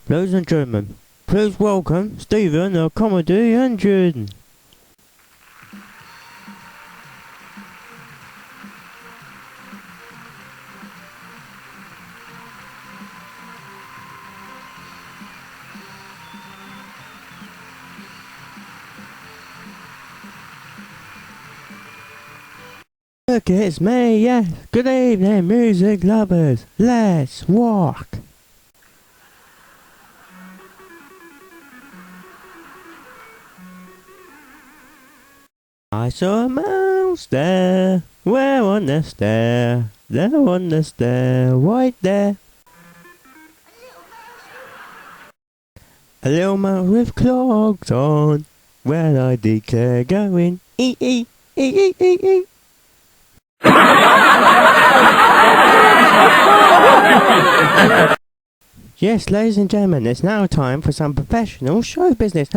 Ladies and gentlemen, please welcome Stephen the Comedy Engine. Look, it's me, yes. Good evening, music lovers. Let's walk. I saw a mouse there. Where on the stair? There on the stair, right there. A little mouse with clogs on. Well, I declare going ee. Yes, ladies and gentlemen, it's now time for some professional show business.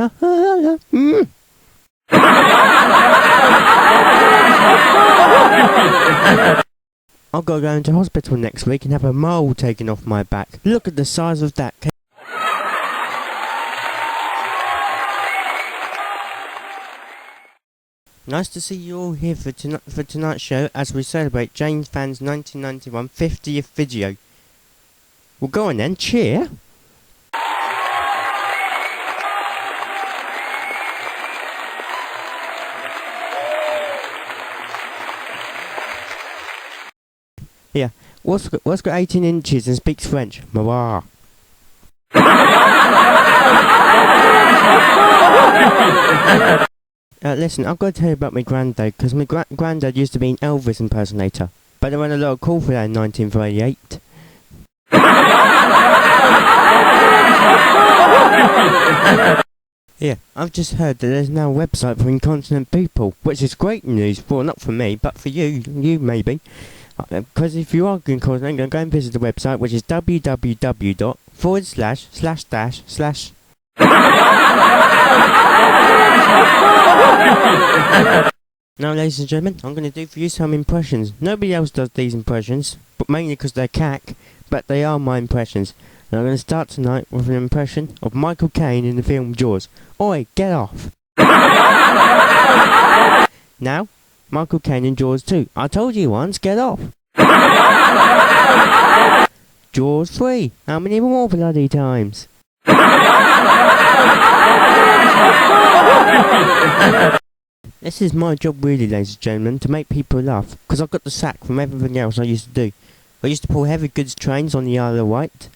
I've got to go into hospital next week and have a mole taken off my back. Look at the size of that. Nice to see you all here for tonight's show as we celebrate JamesFan1991's 50th video. Well, go on then, cheer! Yeah, what's got 18 inches and speaks French? Mawar. Listen, I've got to tell you about my granddad, because my granddad used to be an Elvis impersonator. But there weren't a lot of call for that in 1938. Yeah, I've just heard that there's now a website for incontinent people, which is great news. Well, not for me, but for you maybe. Because if you are incontinent, go and visit the website, which is www./ Now, ladies and gentlemen, I'm going to do for you some impressions. Nobody else does these impressions, but mainly because they're cack, but they are my impressions. And I'm going to start tonight with an impression of Michael Caine in the film Jaws. Oi, get off! Now, Michael Caine in Jaws 2. I told you once, get off! Jaws 3. How many more bloody times? This is my job really, ladies and gentlemen, to make people laugh, because I've got the sack from everything else I used to do. I used to pull heavy goods trains on the Isle of Wight.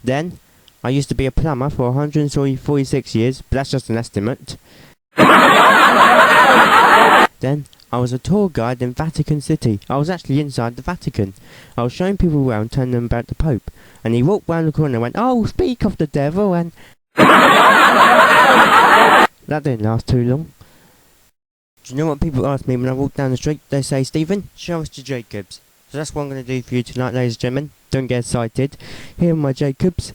Then, I used to be a plumber for 146 years, but that's just an estimate. Then, I was a tour guide in Vatican City. I was actually inside the Vatican. I was showing people around, telling them about the Pope. And he walked round the corner and went, "Oh, speak of the devil," and... That didn't last too long. Do you know what people ask me when I walk down the street? They say, "Stephen, show us your Jacobs." So that's what I'm going to do for you tonight, ladies and gentlemen. Don't get excited. Here are my Jacobs.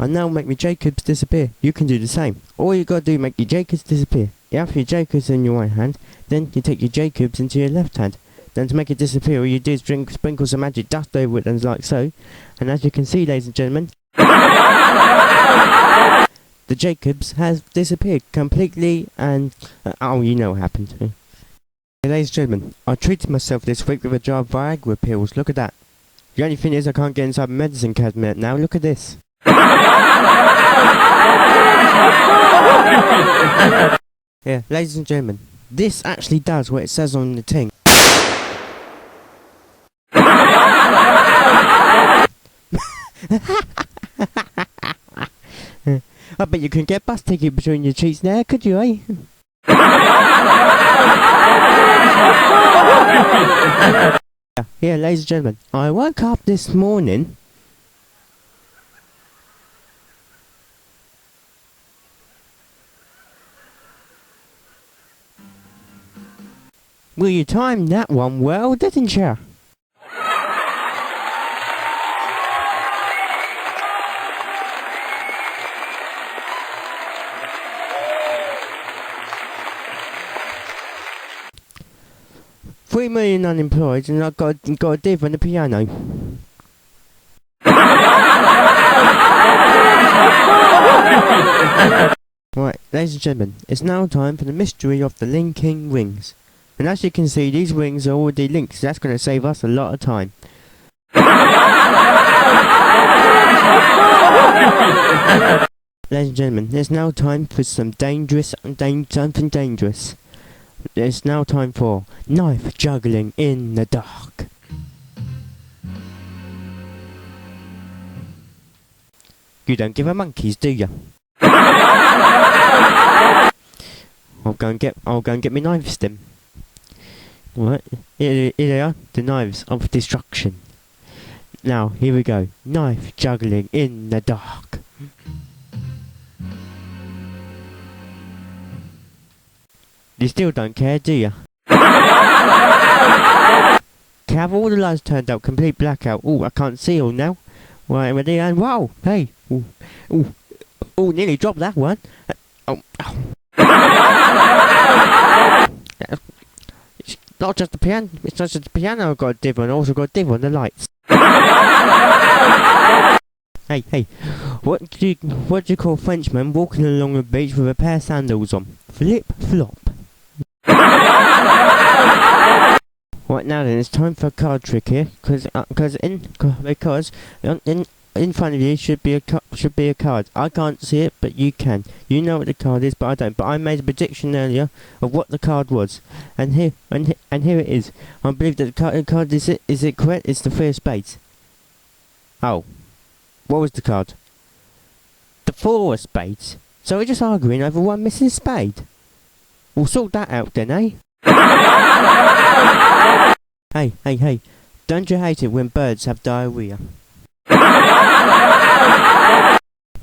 I now make my Jacobs disappear. You can do the same. All you got to do is make your Jacobs disappear. You have your Jacobs in your right hand, then you take your Jacobs into your left hand. Then to make it disappear, all you do is sprinkle some magic dust over it, and like so. And as you can see, ladies and gentlemen, the Jacobs has disappeared completely, and oh, you know what happened to me. Ladies and gentlemen, I treated myself this week with a jar of Viagra pills. Look at that. The only thing is I can't get inside my medicine cabinet now. Look at this. Yeah, ladies and gentlemen, this actually does what it says on the tin. I bet you couldn't get a bus ticket between your cheeks there, could you, eh? Yeah, ladies and gentlemen, I woke up this morning. Well, you timed that one well, didn't you? 3 million unemployed, and I've got a div on the piano. Right, ladies and gentlemen, it's now time for the mystery of the linking rings. And as you can see, these rings are already linked, so that's going to save us a lot of time. Ladies and gentlemen, it's now time for some something dangerous. It's now time for knife juggling in the dark. You don't give a monkeys, do you? I'll go and get my knives then. Right, here they are, the knives of destruction. Now, here we go. Knife juggling in the dark. You still don't care, do you? Have all the lights turned out, complete blackout. Oh, I can't see all now. Right, ready, and wow, hey. Oh, nearly dropped that one. Oh. It's not just the piano. It's not just the piano I've got a div on. I also got a div on the lights. Hey, what do you call Frenchmen walking along the beach with a pair of sandals on? Flip flop. Right now then, it's time for a card trick here, because in front of you should be a card. I can't see it, but you can. You know what the card is, but I don't. But I made a prediction earlier of what the card was, and here it is. I believe that the card is it correct? It's the 3 of spades. Oh, what was the card? The 4 of spades. So we're just arguing over one missing spade. We'll sort that out then, eh? Hey, don't you hate it when birds have diarrhea?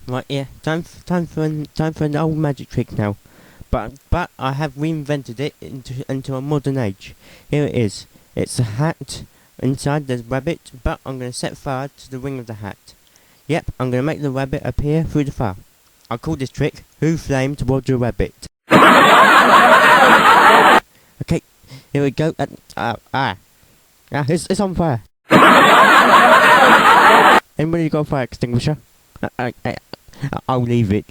Right, yeah, time for an old magic trick now. But I have reinvented it into a modern age. Here it is. It's a hat. Inside there's a rabbit, but I'm going to set fire to the ring of the hat. Yep, I'm going to make the rabbit appear through the fire. I call this trick, Who Flamed Roger Rabbit? Okay, here we go. It's on fire. Anybody got a fire extinguisher? I'll leave it.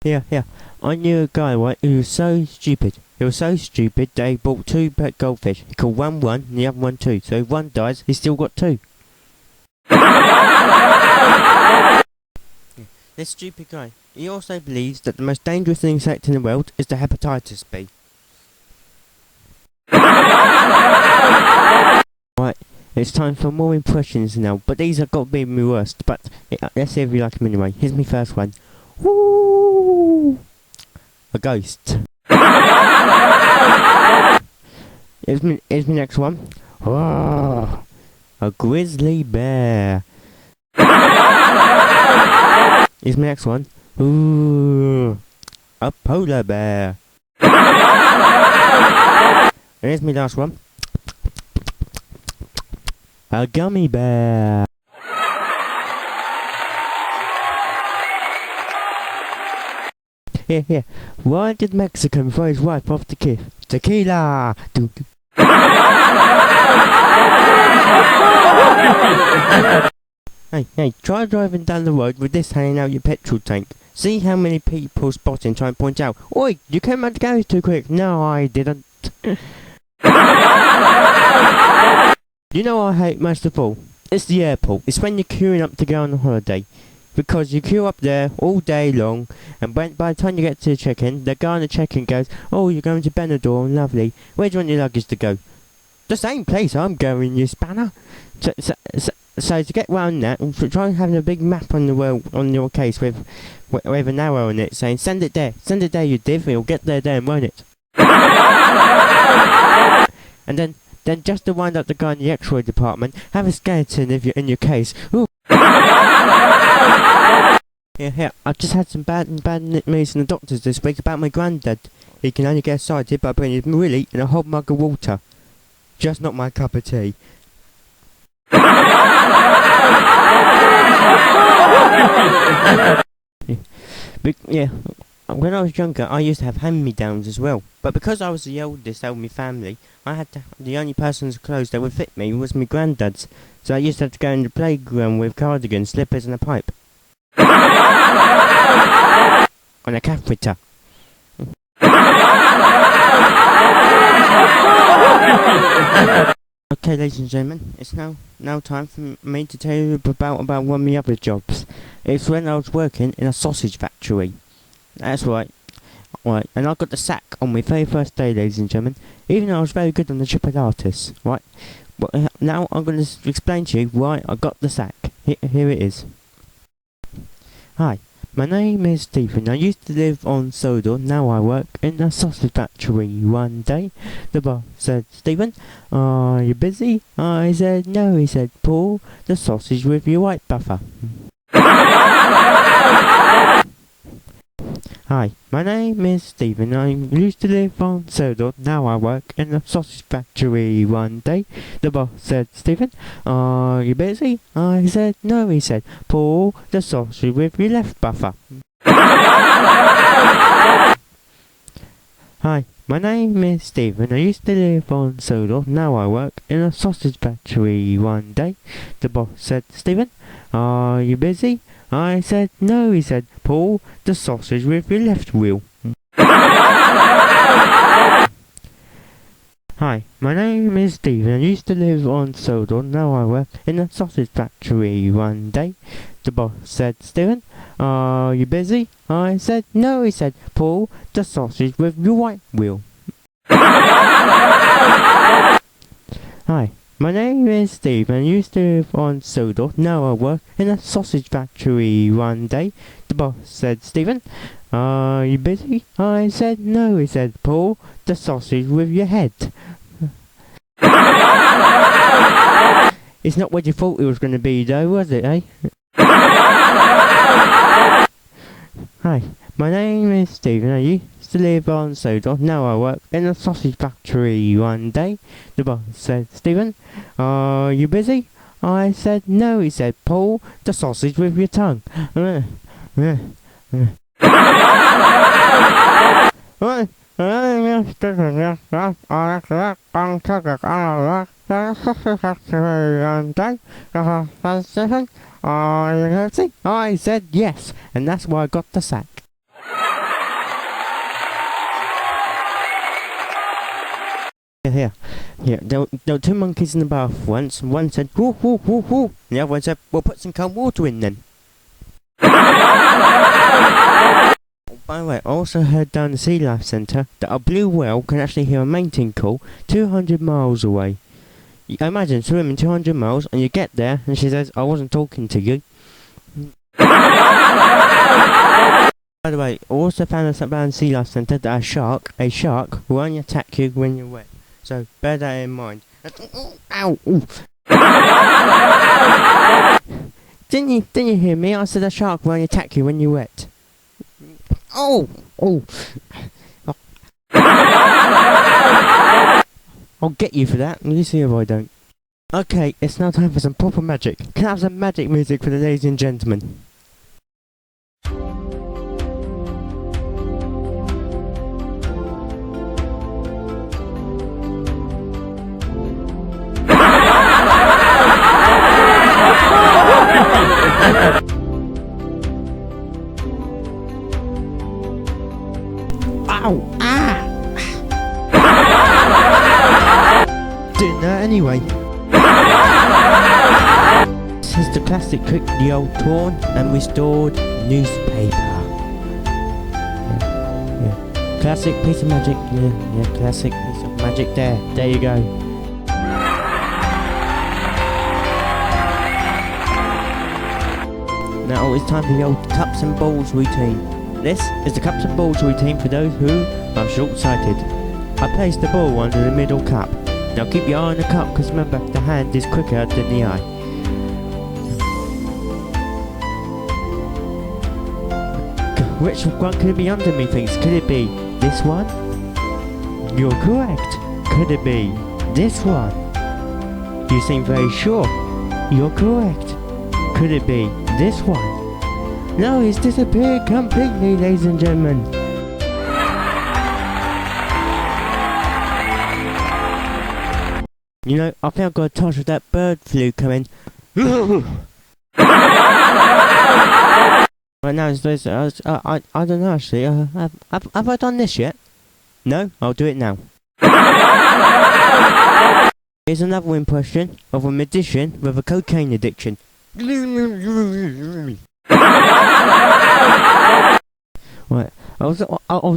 Here. I knew a guy, right, who was so stupid. He was so stupid that he bought 2 pet goldfish. He called one and the other one 2. So if one dies, he's still got 2. This stupid guy, he also believes that the most dangerous insect in the world is the hepatitis B. Right, it's time for more impressions now, but these have got to be my worst, but let's see if you like them anyway. Here's my first one. Woo! A ghost. Here's my next one. Oh, a grizzly bear. Here's my next one. Ooh, a polar bear. And here's my last one. A gummy bear. Here. Why did Mexican throw his wife off the cliff? Tequila! Hey, try driving down the road with this hanging out your petrol tank. See how many people spot and try and point out, oi, you came out the garage too quick. No, I didn't. You know what I hate most of all? It's the airport. It's when you're queuing up to go on holiday. Because you queue up there all day long, and by the time you get to the check-in, the guy on the check-in goes, oh, you're going to Benidorm, lovely. Where do you want your luggage to go? The same place I'm going, you spanner. So to get round that, try having a big map on the world on your case with an arrow on it saying, send it there, you div, it'll get there then, won't it? And then just to wind up the guy in the X-ray department, have a skeleton in your case. Ooh. Here, I've just had some bad news from the doctors this week about my granddad. He can only get sighted by putting his willy in a hot mug of water. Just not my cup of tea. But yeah, when I was younger, I used to have hand-me-downs as well. But because I was the oldest out of my family, the only person's clothes that would fit me was my granddad's. So I used to have to go in the playground with cardigans, slippers and a pipe. On a catheter. Okay, ladies and gentlemen, it's now time for me to tell you about one of my other jobs. It's when I was working in a sausage factory. That's right. Right, and I got the sack on my very first day, ladies and gentlemen, even though I was very good on the chipolatas, right? But now I'm going to explain to you why I got the sack. Here it is. Hi, my name is Stephen. I used to live on Sodor, now I work in a sausage factory. One day, the boss said, Stephen, are you busy? I said, no. He said, pull the sausage with your white buffer. Hi, my name is Stephen. I used to live on Sodor, now I work in a sausage factory. One day, the boss said, Stephen, are you busy? I said, no. He said, pull the sausage with your left buffer. Hi, my name is Stephen. I used to live on Sodor, now I work in a sausage factory. One day, the boss said, Stephen, are you busy? I said, no. He said, pull the sausage with your left wheel. Hi, my name is Stephen. I used to live on Sodor, now I work in a sausage factory. One day, the boss said, Stephen, are you busy? I said, no. He said, pull the sausage with your white wheel. Hi, my name is Steve, and I used to live on Sodor, now I work in a sausage factory. One day, the boss said, Stephen, are you busy? I said, no. He said, pull the sausage with your head. It's not what you thought it was going to be though, was it, eh? Hi, my name is Stephen. I used to live on Sodor, now I work in a sausage factory. One day, the boss said, Stephen, are you busy? I said, no. He said, pull the sausage with your tongue. I said yes, and that's why I got the sack. Here. There were two monkeys in the bath once, and one said, whoo, whoo, whoo, whoo. And the other one said, we'll put some cold water in then. By the way, I also heard down the Sea Life Centre that a blue whale can actually hear a mating call 200 miles away. Imagine swimming 200 miles and you get there and she says, I wasn't talking to you. By the way, I also found out about the Sea Life Centre that a shark will only attack you when you're wet. So bear that in mind. Ow! Didn't you hear me? I said a shark will only attack you when you're wet. Oh! I'll get you for that. You see if I don't. Okay, it's now time for some proper magic. Can I have some magic music for the ladies and gentlemen? Ow! Ah! Doing that anyway. This is the classic trick, the old torn and restored newspaper. Yeah. Classic piece of magic. Yeah, classic piece of magic there. There you go. Now it's time for the old cups and balls routine. This is the cups and balls routine for those who are short-sighted. I place the ball under the middle cup. Now keep your eye on the cup, because remember, the hand is quicker than the eye. Which one could it be under me, thinks? Could it be this one? You're correct. Could it be this one? You seem very sure. You're correct. Could it be this one? No, it's disappeared completely, ladies and gentlemen. You know, I think I've got a touch of that bird flu coming. Right now, I don't know actually. Have I done this yet? No? I'll do it now. Here's another impression of a magician with a cocaine addiction. Right, I was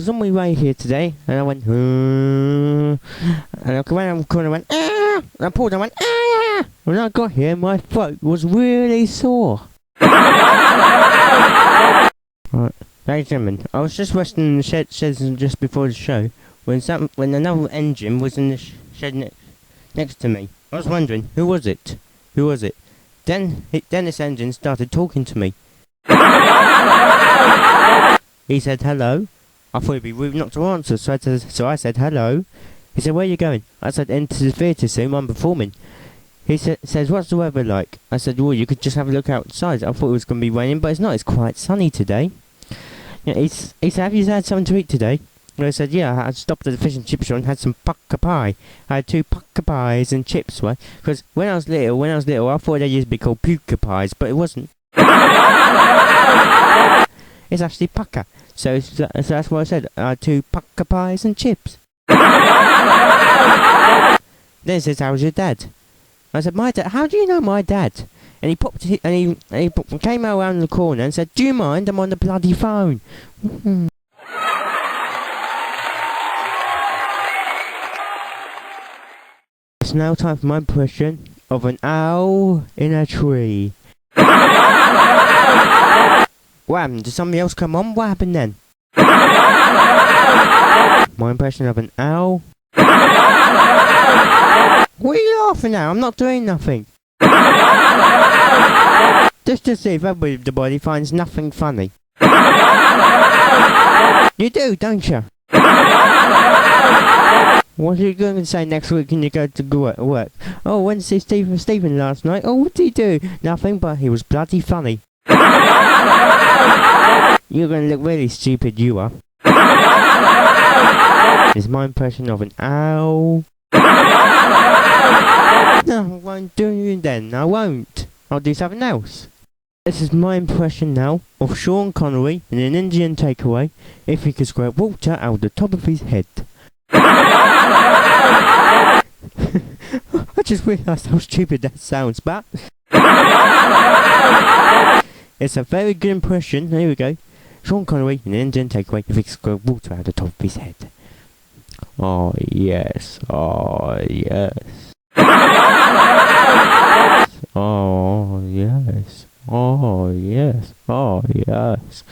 on my way here today, and I went, and I went around the corner and went, and I pulled and I went, when I got here, my throat was really sore. Right, ladies and gentlemen, I was just resting in the shed just before the show, when another engine was in the shed next to me. I was wondering, who was it? Then this engine started talking to me. He said hello. I thought it'd be rude not to answer, so I said hello. He said, where are you going? I said, into the theatre soon, I'm performing. He says, what's the weather like? I said, well, you could just have a look outside. I thought it was going to be raining, but it's not. It's quite sunny today. Yeah, he said, have you had something to eat today? And I said, yeah, I stopped at the fish and chip shop and had some pucker pie. I had 2 pucker pies and chips, right? Because when I was little, I thought they used to be called puker pies, but it wasn't. It's actually pucker. So that's what I said. I had 2 pucker pies and chips. Then he says, how's your dad? I said, my dad? How do you know my dad? And he came around the corner and said, do you mind? I'm on the bloody phone. It's now time for my impression of an owl in a tree. What happened? Did somebody else come on? What happened then? My impression of an owl. What are you laughing at? I'm not doing nothing. Just to see if everybody finds nothing funny. You do, don't you? What are you going to say next week when you go to work? Oh, went to see Stephen last night. Oh, what did he do? Nothing, but he was bloody funny. You're going to look really stupid, you are. It's my impression of an owl. No, I won't do it then. I won't. I'll do something else. This is my impression now of Sean Connery in an Indian takeaway if he could squirt water out of the top of his head. I just realised how stupid that sounds, but it's a very good impression. Here we go. Sean Connery in an Indian takeaway if he could squirt water out of the top of his head. Oh yes, oh yes. Oh yes, oh yes, oh yes.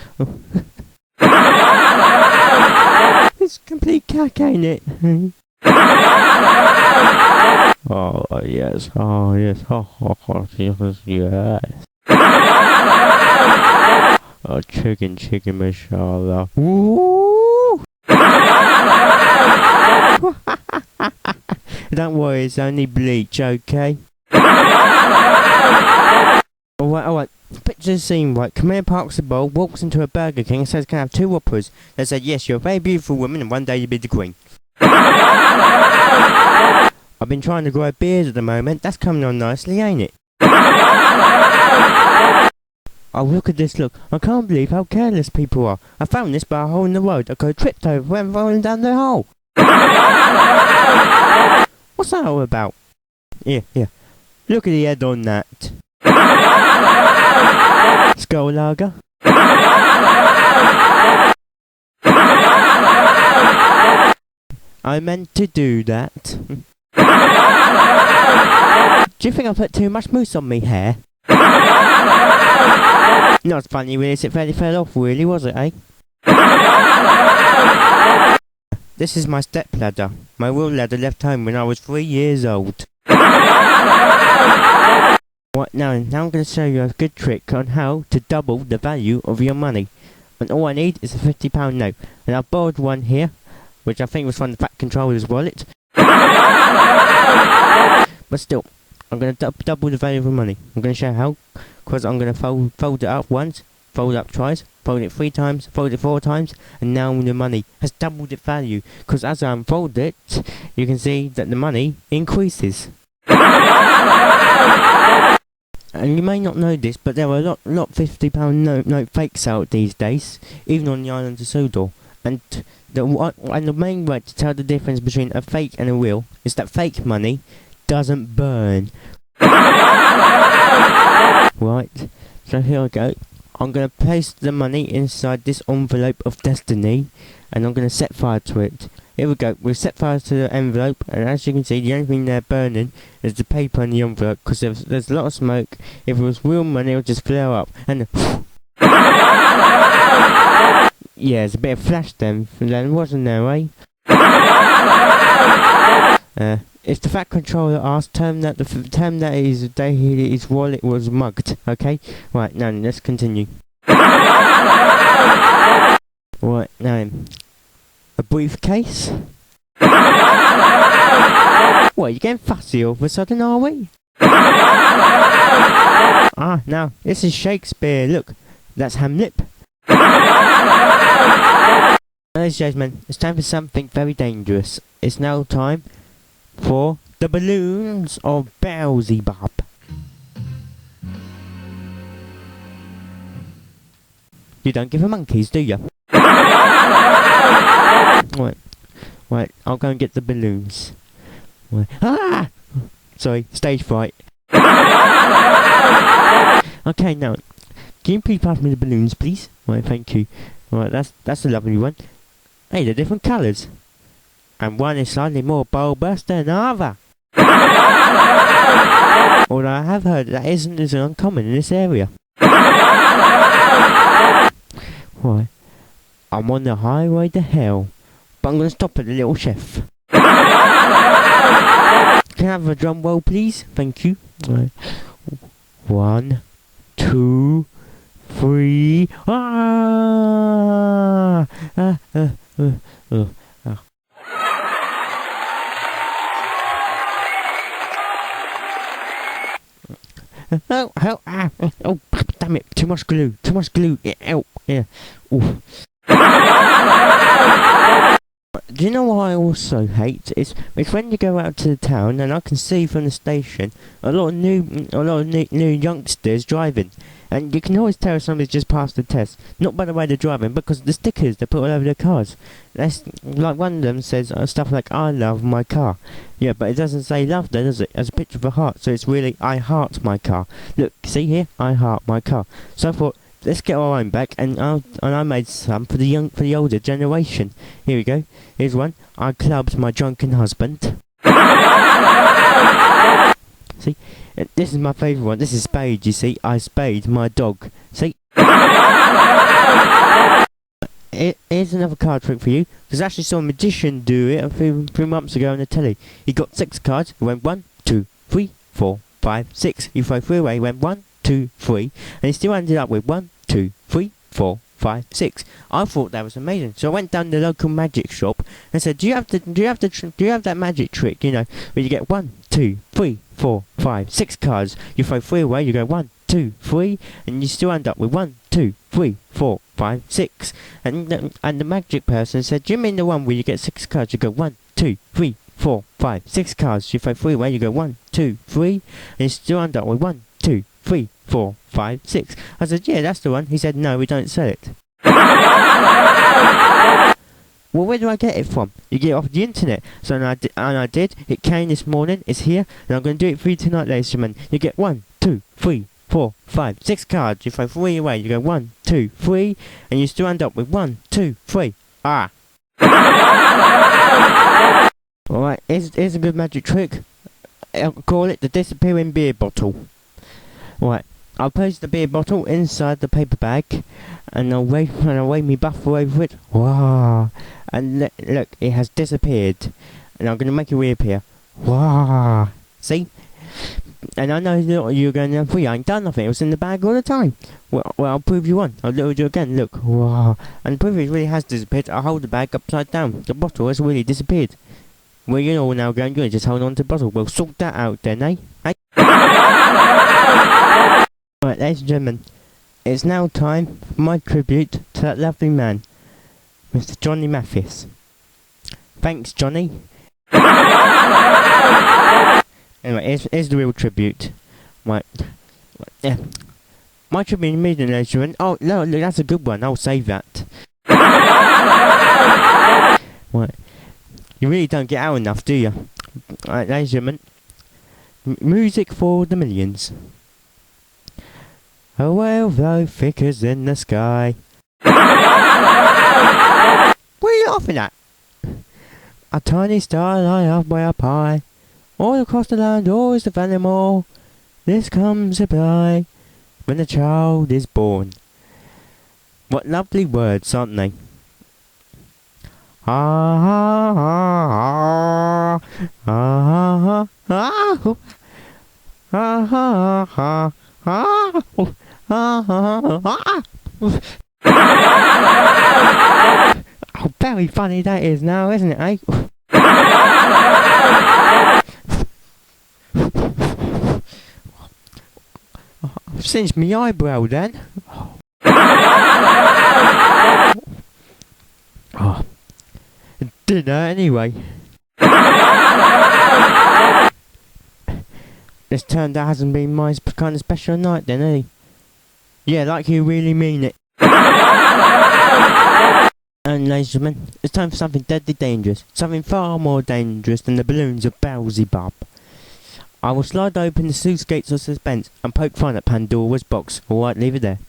It's complete cack, ain't it? Oh yes, oh yes, oh yes, yes. Oh chicken mashallah. Woo! Don't worry, it's only bleach, okay? Alright. Picture the scene, right? Camille parks the bowl, walks into a Burger King and says, can I have 2 Whoppers? They said, yes, you're a very beautiful woman and one day you'll be the queen. I've been trying to grow a beard at the moment. That's coming on nicely, ain't it? Oh, look at this, look. I can't believe how careless people are. I found this by a hole in the road. I got tripped over and falling down the hole. What's that all about? Yeah. Look at the head on that. Skull lager. I meant to do that. Do you think I put too much mousse on me hair? Not funny really, it fairly fell off really, was it, eh? This is my step ladder. My real ladder left home when I was 3 years old. Right, now I'm going to show you a good trick on how to double the value of your money. And all I need is a £50 note. And I've borrowed one here, which I think was from the Fat Controller's wallet. But still, I'm going to double the value of my money. I'm going to show how, because I'm going to fold it up once, fold it up twice, fold it 3 times, fold it 4 times, and now the money has doubled its value. Because as I unfold it, you can see that the money increases. And you may not know this, but there are a lot £50 note fakes out these days, even on the island of Sodor. And the main way to tell the difference between a fake and a real is that fake money doesn't burn. Right, so here I go. I'm going to place the money inside this envelope of destiny, and I'm going to set fire to it. Here we go, we've set fire to the envelope, and as you can see, the only thing they're burning is the paper in the envelope, because there's a lot of smoke. If it was real money, it would just flare up, and yeah, there's a bit of flash then, wasn't there, eh? If the Fat Controller asks, tell him that his wallet was mugged, okay? Right, now let's continue. Right, now, a briefcase? What, you getting fussy all of a sudden, are we? Ah, now, this is Shakespeare, look, that's Hamlet. Ladies and gentlemen, it's time for something very dangerous. It's now time for the balloons of Beelzebub. You don't give a monkeys, do you? Right, I'll go and get the balloons. Right. Ah! Sorry, stage fright. Okay, now, can you please pass me the balloons, please? Right, thank you. Right, that's a lovely one. Hey, they're different colours. And one is slightly more bulbous than the other. Although I have heard that isn't as uncommon in this area. Right, I'm on the highway to hell, but I'm going to stop at the Little Chef. Can I have a drum roll, please? Thank you. Right. 1, 2, 3. Ah! Oh, damn it, too much glue, yeah, yeah. Ooh. Do you know what I also hate? It's when you go out to the town, and I can see from the station a lot of new youngsters driving, and you can always tell somebody's just passed the test, not by the way they're driving, because the stickers they put all over their cars. That's like one of them says stuff like "I love my car," yeah, but it doesn't say love there, does it? It has a picture of a heart, so it's really "I heart my car." Look, see here, I heart my car. So I thought, let's get our own back, and I made some for the older generation. Here we go. Here's one. I clubbed my drunken husband. See, this is my favourite one. This is Spade. You see, I spade my dog. See. Here's another card trick for you. Because I actually saw a magician do it a few months ago on the telly. He got 6 cards. He went 1, 2, 3, 4, 5, 6. He threw 3 away. He went 1, 2, 3, and he still ended up with 1, 2, 3, 4, 5, 6. I thought that was amazing, so I went down to the local magic shop and said, do you have that magic trick, you know, where you get 1, 2, 3, 4, 5, 6 cards, you throw 3 away, you go 1, 2, 3, and you still end up with 1, 2, 3, 4, 5, 6. And the magic person said, do you mean the one where you get 6 cards, you go 1, 2, 3, 4, 5, 6 cards, you throw 3 away, you go 1, 2, 3, and you still end up with 1, 2, 3, 4, 5, 6. I said, yeah, that's the one. He said, no, we don't sell it. Well, where do I get it from? You get it off the internet. So I did. It came this morning. It's here, and I'm going to do it for you tonight, ladies and gentlemen. You get 1, 2, 3, 4, 5, 6 cards. You throw 3 away. You go 1, 2, 3, and you still end up with 1, 2, 3. Ah. Alright, here's a good magic trick. I'll call it the disappearing beer bottle. Right, I'll place the beer bottle inside the paper bag, and I'll wave me buffer over it. Wow! And look, it has disappeared, and I'm going to make it reappear. Wow! See? And I know you're going to free. I ain't done nothing. It was in the bag all the time. Well, I'll prove you one. I'll do it again. Look. Wow! And prove it really has disappeared. I'll hold the bag upside down. The bottle has really disappeared. Well, you know now going good. Just hold on to the bottle. We'll sort that out then, eh? Right, ladies and gentlemen, it's now time for my tribute to that lovely man, Mr. Johnny Mathis. Thanks, Johnny. Anyway, here's the real tribute. Right. Yeah. My tribute immediately, ladies and gentlemen. Oh, no, look, that's a good one. I'll save that. Right. You really don't get out enough, do you? Right, ladies and gentlemen. Music for the millions. A whale though thickers in the sky. What are you laughing at? A tiny star lie up way up high. All across the land, always the valley more. This comes a by when the child is born. What lovely words, aren't they? Ah ah ah ah ah ah ah ah ah ah. Oh, very funny that is now, isn't it, eh? I've singed me eyebrow then. Oh. Dinner anyway. This turned out hasn't been my kind of special night then, eh? Yeah, like you really mean it. And ladies and gentlemen, it's time for something deadly dangerous. Something far more dangerous than the balloons of Beelzebub. I will slide open the sluice gates of suspense and poke fun at Pandora's box. Alright, leave it there.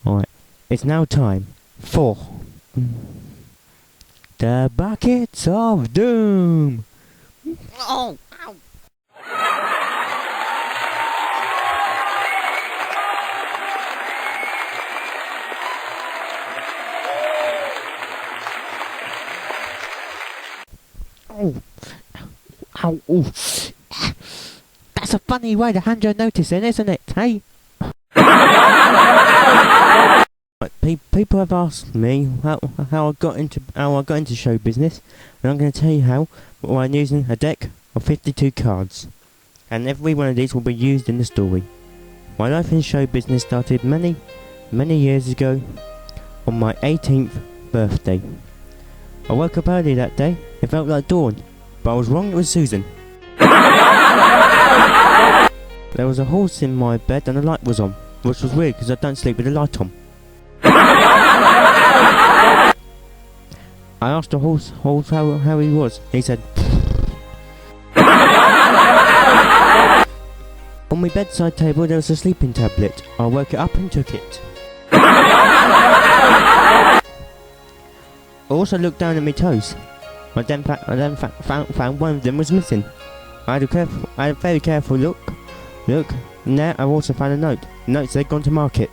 Alright, it's now time for the Buckets of Doom. Oh, ow. Oh, ow, oh. That's a funny way to hand your notice in, isn't it, hey? People have asked me how I got into show business, and I'm going to tell you how. By using a deck of 52 cards, and every one of these will be used in the story. My life in show business started many years ago, on my 18th birthday. I woke up early that day. It felt like dawn, but I was wrong. It was Susan. There was a horse in my bed and the light was on, which was weird because I don't sleep with the light on. I asked the horse how he was. He said, on my bedside table there was a sleeping tablet. I woke it up and took it. I also looked down at my toes. I then found one of them was missing. I had a very careful look, and there I also found a note. The note said gone to market.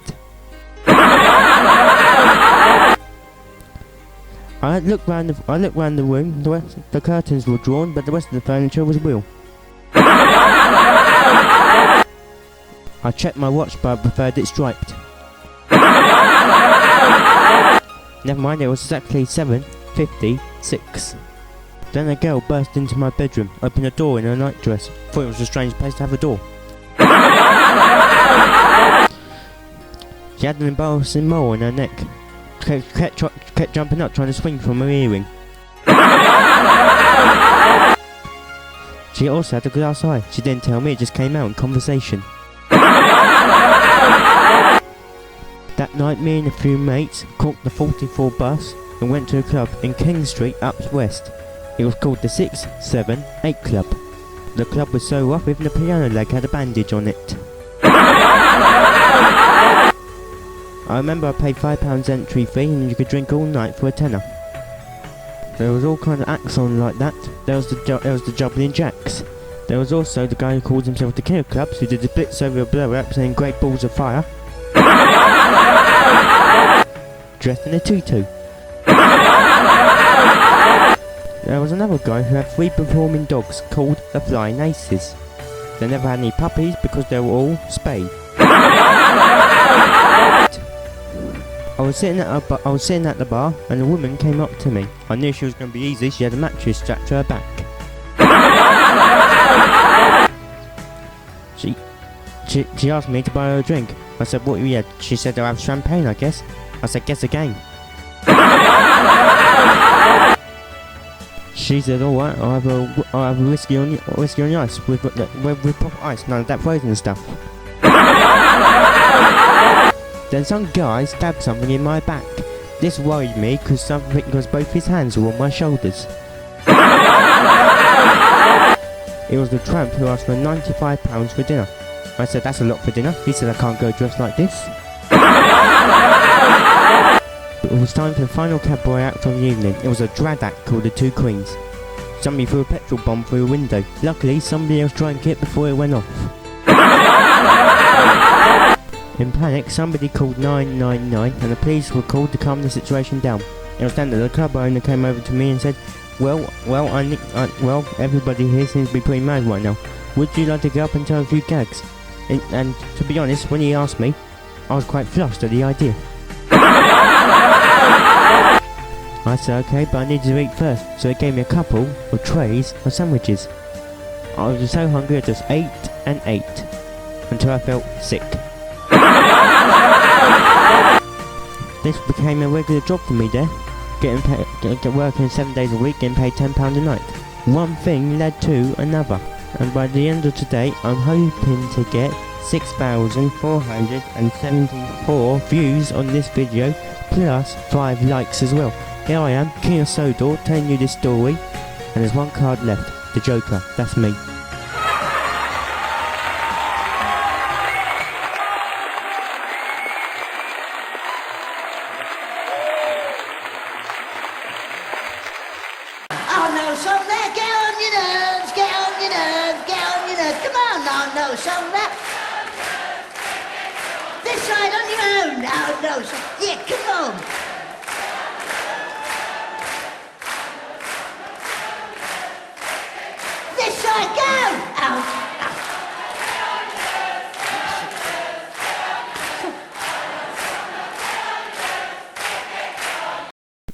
I looked round the room. The curtains were drawn, but the rest of the furniture was real. I checked my watch, but I preferred it striped. Never mind, it was exactly 7:56. Then a girl burst into my bedroom, opened a door in her nightdress. Thought it was a strange place to have a door. She had an embarrassing mole on her neck. Kept jumping up, trying to swing from her earring. She also had a glass eye. She didn't tell me, it just came out in conversation. That night, me and a few mates caught the 44 bus and went to a club in King Street up west. It was called the 678 Club. The club was so rough, even the piano leg had a bandage on it. I remember I paid £5 entry fee and you could drink all night for a tenner. There was all kind of acts on like that. There was the Jubbling Jacks. There was also the guy who called himself the King of Clubs, who did the blitz over a blow-up saying great balls of fire. Dressed in a tutu. There was another guy who had 3 performing dogs called the Flying Aces. They never had any puppies because they were all spayed. I was sitting at the bar and a woman came up to me. I knew she was going to be easy. She had a mattress strapped to her back. She asked me to buy her a drink. I said, what you had? She said, I'll have champagne, I guess. I said, guess again. she said, alright, I'll have a whiskey on the ice with proper ice, none of that frozen stuff. Then some guy stabbed something in my back. This worried me because both his hands were on my shoulders. It was the tramp who asked for £95 for dinner. I said, that's a lot for dinner. He said, I can't go dressed like this. It was time for the final cabaret act of the evening. It was a drag act called The Two Queens. Somebody threw a petrol bomb through a window. Luckily, somebody else drank it before it went off. In panic, somebody called 999 and the police were called to calm the situation down. It was then that the club owner came over to me and said, well, everybody here seems to be pretty mad right now. Would you like to get up and tell a few gags? And to be honest, when he asked me, I was quite flushed at the idea. I said, okay, but I need to eat first, so he gave me a couple of trays of sandwiches. I was so hungry I just ate and ate, until I felt sick. This became a regular job for me there, working 7 days a week, getting paid £10 a night. One thing led to another, and by the end of today, I'm hoping to get 6,474 views on this video, plus 5 likes as well. Here I am, King of Sodor, telling you this story, and there's one card left, the Joker, that's me. Oh no, song there, get on your nerves, get on your nerves, get on your nerves. Come on, no, song there. This side on your own. No, song. Yeah, come on. This side, go. Oh.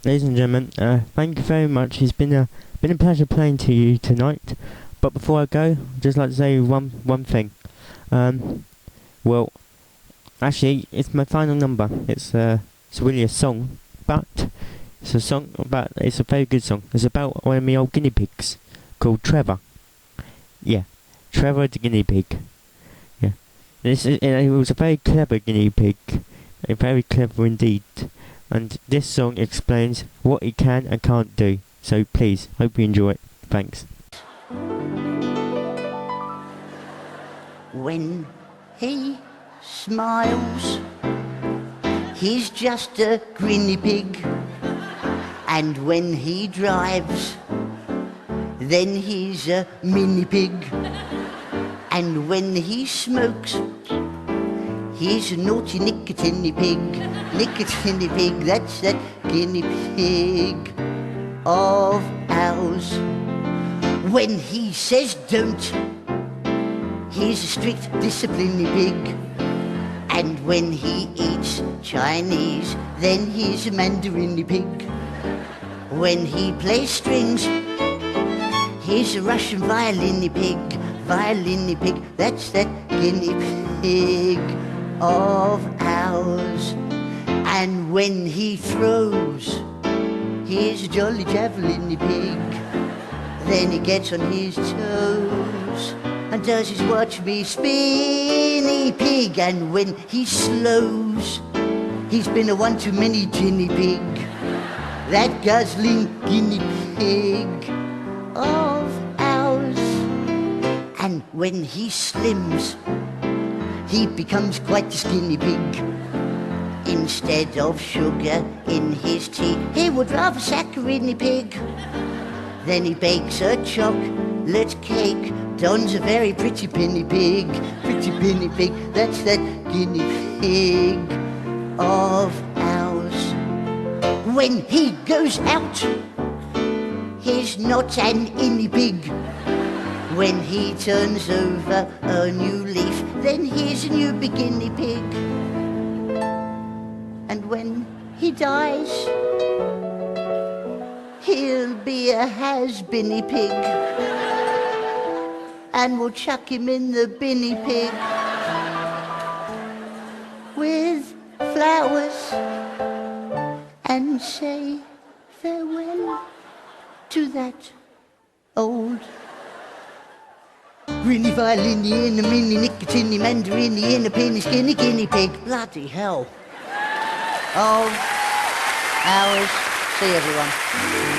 Ladies and gentlemen, thank you very much. It's been a pleasure playing to you tonight. But before I go, I'd just like to say one thing. Well, actually, it's my final number. It's really a song, but it's a very good song. It's about one of my old guinea pigs called Trevor. Yeah, Trevor the guinea pig. Yeah, it was a very clever guinea pig, very clever indeed. And this song explains what he can and can't do. So please, hope you enjoy it. Thanks. When he smiles, he's just a guinea pig. And when he drives, then he's a mini pig. And when he smokes, he's a naughty nicotine pig. Nicotine pig, that's that guinea pig of ours. When he says don't, he's a strict discipline pig. And when he eats Chinese, then he's a Mandarin pig. When he plays strings, he's a Russian violin pig. Violin pig, that's that guinea pig of ours. And when he throws, he's a jolly javelin pig. Then he gets on his toes and does his watch me spinny pig. And when he slows, he's been a one too many guinea pig. That guzzling guinea pig of ours. And when he slims, he becomes quite a skinny pig. Instead of sugar in his tea, he would rather saccharine pig. Then he bakes a chocolate cake. Don's a very pretty penny pig. Pretty penny pig, that's that guinea pig of ours. When he goes out, he's not an inny pig. When he turns over a new leaf, then he's a new beginny pig. And when he dies, he'll be a has-beeny pig. And we'll chuck him in the binny pig with flowers and say farewell to that old. Grinny violin, the inner mini nicotine, the mandarin, the inner penny skinny guinea pig. Bloody hell. Of hours. See everyone.